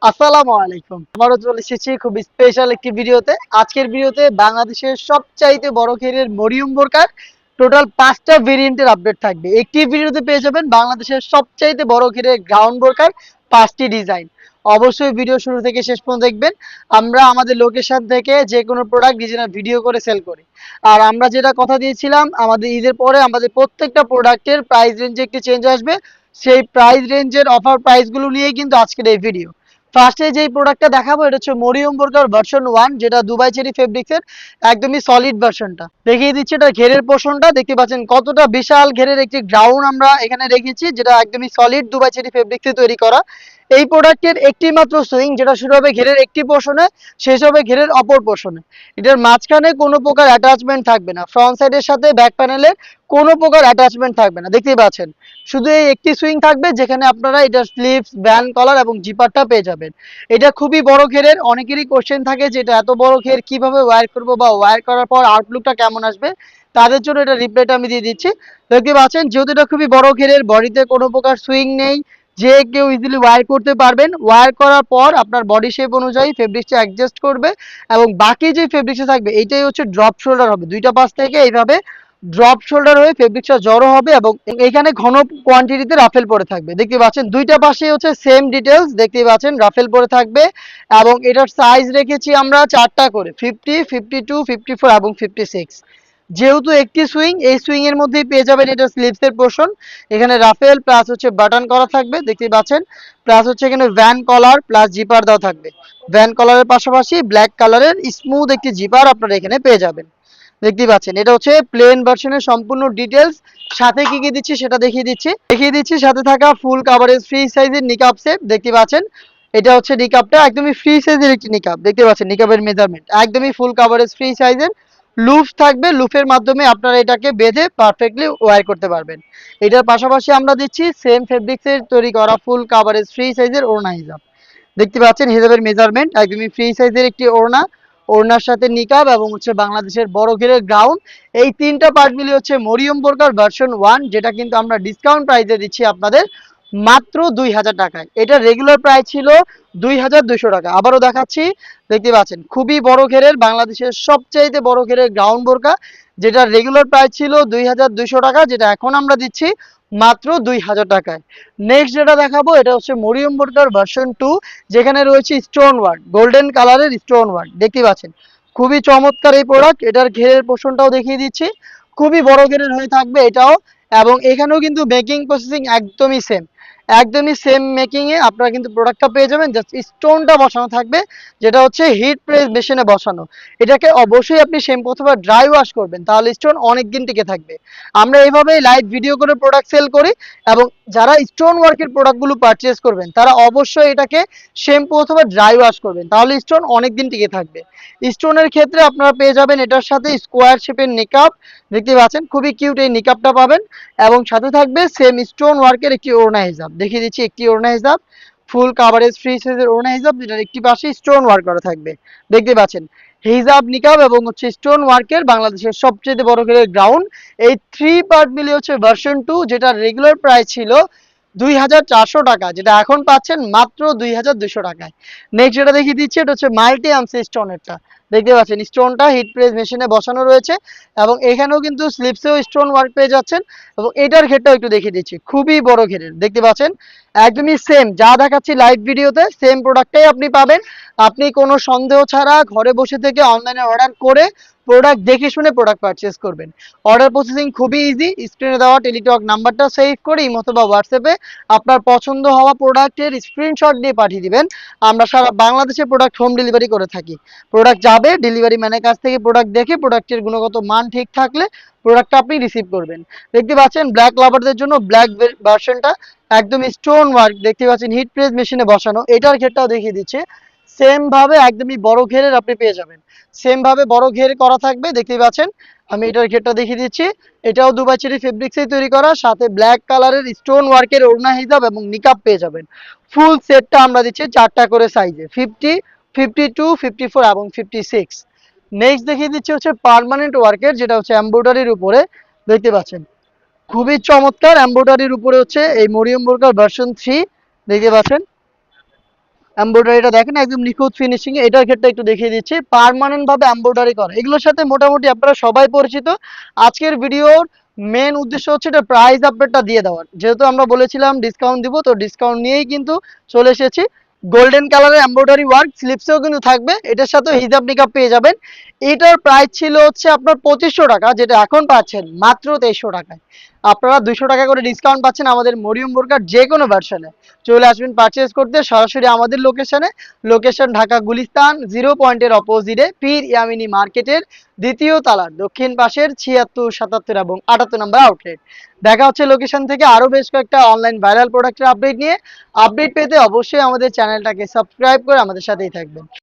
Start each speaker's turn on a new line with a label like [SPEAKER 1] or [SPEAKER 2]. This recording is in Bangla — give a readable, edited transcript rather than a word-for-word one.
[SPEAKER 1] আসসালামু আলাইকুম। আবারও চলে এসেছি খুব স্পেশাল একটি ভিডিওতে। আজকের ভিডিওতে বাংলাদেশের সবচাইতে বড় ঘেরের মরিয়ম বোরকার টোটাল ৫টা ভেরিয়েন্টের আপডেট থাকবে। একটি ভিডিওতে পেয়ে যাবেন বাংলাদেশের সবচাইতে বড় ঘেরের গ্রাউন্ড বোরকার ৫টি ডিজাইন। অবশ্যই ভিডিও শুরু থেকে শেষ পর্যন্ত দেখবেন। আমরা আমাদের লোকেশন থেকে যে কোনো প্রোডাক্ট ডিজাইনার ভিডিও করে সেল করি। আর আমরা যেটা কথা দিয়েছিলাম আমাদের ঈদের পরে আমাদের প্রত্যেকটা প্রোডাক্টের প্রাইস রেঞ্জে একটি চেঞ্জ আসবে। সেই প্রাইস রেঞ্জের অফার প্রাইসগুলো নিয়েই কিন্তু আজকের এই ভিডিও। ফার্স্টে যেই প্রোডাক্টটা দেখাবো এটা হচ্ছে মরিয়ম বোরকার ভার্সন 1, যেটা দুবাই চেরি ফেব্রিক্সের একদমই সলিড ভার্সনটা। দেখিয়ে দিচ্ছি এটা ঘেরের পোর্শনটা, দেখতে পাচ্ছেন কতটা বিশাল ঘেরের একটি গ্রাউন্ড আমরা এখানে রেখেছি, যেটা একদমই সলিড দুবাই চেরি ফেব্রিক্সে তৈরি করা। এই প্রোডাক্টের একটি মাত্র সুইং, যেটা শুরু হবে ঘেরের একটি পোর্শনে, শেষ হবে ঘেরের অপর পোর্শনে। এটার মাঝখানে কোনো প্রকার অ্যাটাচমেন্ট থাকবে না, ফ্রন্ট সাইডের সাথে ব্যাক প্যানেলের কোনো প্রকার অ্যাটাচমেন্ট থাকবে না, দেখতেই পাচ্ছেন। শুধু এই একটি সুইং থাকবে, যেখানে আপনারা এটার স্লিভস, ব্যান্ড কলার এবং জিপারটা পেয়ে যাবেন। এটা খুবই বড় ঘেরের। অনেকেরই কোশ্চেন থাকে যে এটা এত বড় ঘের কিভাবে ওয়্যার করবো বা ওয়্যার করার পর আউটলুকটা কেমন আসবে, তাদের জন্য এটা রিপ্লাইটা আমি দিয়ে দিচ্ছি। দেখতে পাচ্ছেন যেহেতু এটা খুবই বড় ঘেরের, বডিতে কোনো প্রকার সুইং নেই, যে কেউ ইজিলি ওয়্যার করতে পারবেন। ওয়্যার করার পর আপনার বডি শেপ অনুযায়ী ফেব্রিক্সটা অ্যাডজাস্ট করবে, এবং বাকি যে ফেব্রিক্সটা থাকবে এইটাই হচ্ছে ড্রপ শোল্ডার হবে। দুইটা পাশ থেকে এইভাবে ড্রপ শোল্ডার হয়ে ফেব্রিক্সটা জড়ো হবে, এবং এখানে ঘন কোয়ান্টিটিতে রাফেল পরে থাকবে। দেখতে পাচ্ছেন দুইটা পাশে হচ্ছে সেম ডিটেলস, দেখতে পাচ্ছেন রাফেল পরে থাকবে। এবং এটার সাইজ রেখেছি আমরা চারটা করে, 50, 52, 54 এবং 56। যেহেতু একটি সুইং, এই সুইং এর মধ্যেই পেয়ে যাবেন এটা স্লিভস এর পোর্শন। এখানে রাফেল প্লাস হচ্ছে বাটন করা থাকবে, দেখতে পাচ্ছেন। প্লাস হচ্ছে এখানে ভ্যান কলার প্লাস জিপার দেওয়া থাকবে। ভ্যান কলারের পাশাপাশি ব্ল্যাক কালারের স্মুথ একটি জিপার আপনারা এখানে পেয়ে যাবেন। দেখতে পাচ্ছেন এটা হচ্ছে প্লেন ভার্সনের সম্পূর্ণ ডিটেলস। সাথে কি কি দিচ্ছি সেটা দেখিয়ে দিচ্ছি। সাথে থাকা ফুল কাভারেজ ফ্রি সাইজের নিকাব সেট, দেখতে পাচ্ছেন। এটা হচ্ছে নিকাবটা একদমই ফ্রি সাইজের একটি নিকাব, দেখতে পাচ্ছেন নিকাবের মেজারমেন্ট একদমই ফুল কাভারেজ ফ্রি সাইজের। লুপ থাকবে, লুপের মাধ্যমে আপনারা এটাকে বেঁধে পারফেক্টলি ওয়্যার করতে পারবেন। এটার পাশাপাশি আমরা দিচ্ছি সেম ফেব্রিক্সের তৈরি করা ফুল কাভারেজ ফ্রি সাইজের ওড়না হিজাব। দেখতে পাচ্ছেন হিজাবের মেজারমেন্ট একদমই ফ্রি সাইজের একটি ওড়না, ওড়নার সাথে নিকাব এবং হচ্ছে বাংলাদেশের বড় ঘেরের গ্রাউন্ড। এই তিনটা পার্ট মিলিয়ে হচ্ছে মরিয়ম বোরকার ভার্সন 1, যেটা কিন্তু আমরা ডিসকাউন্ট প্রাইসে দিচ্ছি আপনাদের মাত্র 2000 টাকায়। এটা রেগুলার প্রাইস ছিল 2200 টাকা। আবারও দেখাচ্ছি, দেখতে পাচ্ছেন খুবই বড় ঘেরের বাংলাদেশের সবচাইতে বড় ঘেরের গ্রাউন্ড বোরকা, যেটা রেগুলার প্রাইস ছিল 2200 টাকা, যেটা এখন আমরা দিচ্ছি মাত্র 2000 টাকায়। নেক্সট যেটা দেখাবো এটা হচ্ছে মরিয়ম বোরকার ভার্সন 2, যেখানে রয়েছে স্টোন ওয়ার্ক, গোল্ডেন কালারের স্টোন ওয়ার্ক, দেখতে পাচ্ছেন। খুবই চমৎকার এই প্রোডাক্ট। এটার ঘেরের পোর্শনটাও দেখিয়ে দিচ্ছি, খুবই বড় ঘেরের হয়ে থাকবে এটাও। এবং এখানেও কিন্তু মেকিং প্রসেসিং একদমই সেম মেকিং এ আপনারা কিন্তু প্রোডাক্টটা পেয়ে যাবেন। জাস্ট স্টোনটা বসানো থাকবে, যেটা হচ্ছে হিট প্রেস মেশিনে বসানো। এটাকে অবশ্যই আপনি শ্যাম্পু অথবা ড্রাই ওয়াশ করবেন, তাহলে স্টোন অনেক দিন টিকে থাকবে। আমরা এইভাবে লাইভ ভিডিও করে প্রোডাক্ট সেল করি, এবং যারা স্টোন ওয়ার্কের প্রোডাক্টগুলো পারচেজ করবেন তারা অবশ্যই এটাকে শ্যাম্পু অথবা ড্রাই ওয়াশ করবেন, তাহলে স্টোন অনেক দিন টিকে থাকবে। স্টোনের ক্ষেত্রে আপনারা পেয়ে যাবেন এটার সাথে স্কোয়ার শেপের নিকাব, দেখতে পাচ্ছেন খুবই কিউট এই নিকাবটা পাবেন। এবং সাথে থাকবে সেম স্টোন ওয়ার্কের একটি ওড়না হিজাব, দেখিয়ে দিচ্ছি একটি ওড়না হিজাব ফুল কাভারেজ ফ্রি সাইজের ওড়না হিজাব, যেটার একটি পাশে স্টোন ওয়ার্ক করা থাকবে, দেখতে পাচ্ছেন। হিজাব, নিকাব এবং হচ্ছে স্টোন ওয়ার্কের বাংলাদেশের সবচেয়ে বড় ঘেরের গ্রাউন্ড। এই 3 পার্ট মিলিয়ে হচ্ছে ভার্সন 2, যেটা রেগুলার প্রাইস ছিল 2400 টাকা, যেটা এখন পাচ্ছেন মাত্র 2200 টাকায়। নেক্সট যেটা দেখিয়ে দিচ্ছি এটা হচ্ছে মাল্টি আর্মস স্টোনেরটা, দেখতে পাচ্ছেন স্টোনটা হিট প্রেস মেশিনে বসানো রয়েছে, এবং এখানেও কিন্তু স্লিপসেও স্টোন ওয়ার্ক পেয়ে যাচ্ছেন। এবং এটার ঘেরটাও একটু দেখিয়ে দিচ্ছি, খুবই বড় ঘেরের, দেখতে পাচ্ছেন। একদমই সেম যা দেখাচ্ছি লাইভ ভিডিওতে সেম প্রোডাক্টটাই আপনি পাবেন। আপনি কোনো সন্দেহ ছাড়া ঘরে বসে থেকে অনলাইনে অর্ডার করে প্রোডাক্ট দেখে শুনে প্রোডাক্ট পারচেস করবেন। অর্ডার প্রসেসিং খুবই ইজি। স্ক্রিনে দেওয়া টেলিটক নাম্বারটা সেভ করে ইমো অথবা হোয়াটসঅ্যাপে আপনার পছন্দ হওয়া প্রোডাক্টের স্ক্রিনশট দিয়ে পাঠিয়ে দিবেন। আমরা সারা বাংলাদেশে প্রোডাক্ট হোম ডেলিভারি করে থাকি। প্রোডাক্ট যাবে, ডেলিভারি ম্যানের কাছ থেকে প্রোডাক্ট দেখে প্রোডাক্টের গুণগত মান ঠিক থাকলে প্রোডাক্টটা আপনি রিসিভ করবেন। দেখতে পাচ্ছেন ব্ল্যাক লাভারদের জন্য ব্ল্যাক ভার্সনটা একদম স্টোন ওয়ার্ক, দেখতে পাচ্ছেন হিট প্রেস মেশিনে বসানো। এটার ঘেরটাও দেখিয়ে দিচ্ছে সেম ভাবে একদমই বড় ঘেরের আপনি পেয়ে যাবেন। সেম ভাবে বড় ঘের করা থাকবে, দেখতে পাচ্ছেন। আমি এটার ঘেরটা দেখিয়ে দিচ্ছি, এটাও দুবাই চেরি ফেব্রিক্সে তৈরি করা, সাথে ব্ল্যাক কালারের স্টোন ওয়ার্কের ওড়না হিজাব এবং নিকাব পেয়ে যাবেন। ফুল সেটটা আমরা দিচ্ছি চারটা করে সাইজে, 50, 52, 54 এবং 56। নেক্সট দেখিয়ে দিচ্ছি হচ্ছে পার্মানেন্ট ওয়ার্কের, যেটা হচ্ছে এমব্রয়ডারির উপরে, দেখতে পাচ্ছেন খুবই চমৎকার এমব্রয়ডারির উপরে হচ্ছে এই মরিয়ম বোরকার ভার্সন 3, দেখতে পাচ্ছেন। এমব্রয়ডারিটা দেখেন একদম নিখুঁত ফিনিশিং এ। এটার ক্ষেত্রে একটু দেখিয়ে দিচ্ছি, পার্মানেন্ট ভাবে এমব্রয়ডারি করা, এগুলোর সাথে মোটামুটি আপনারা সবাই পরিচিত। আজকের ভিডিওর মেন উদ্দেশ্য হচ্ছে এটা প্রাইস আপডেটটা দিয়ে দেওয়ার, যেহেতু আমরা বলেছিলাম ডিসকাউন্ট দিব, তো ডিসকাউন্ট নিয়েই কিন্তু চলে এসেছি। গোল্ডেন কালারের এমব্রয়ডারি ওয়ার্ক স্লিপসেও কিন্তু থাকবে, এটার সাথে হিজাব নিকাব পেয়ে যাবেন। এটার প্রাইস ছিল হচ্ছে আপনার 2500 টাকা, যেটা এখন পাচ্ছেন মাত্র 2300 টাকায়। আপনারা 200 টাকা করে ডিসকাউন্ট পাচ্ছেন আমাদের মরিয়ম বোরকার যে কোনো ভার্সনে। চলে আসবেন পারচেজ করতে সরাসরি আমাদের লোকেশনে। লোকেশন ঢাকা গুলিস্তান 0 পয়েন্টের অপোজিটে পীর ইয়ামিনী মার্কেটের দ্বিতীয় তালার দক্ষিণ পাশের 76, 77 এবং 78 নম্বর আউটলেট। দেখা হচ্ছে লোকেশন থেকে আরো বেশ কয়েকটা অনলাইন ভাইরাল প্রোডাক্টের আপডেট নিয়ে। আপডেট পেতে অবশ্যই আমাদের চ্যানেলটাকে সাবস্ক্রাইব করে আমাদের সাথেই থাকবেন।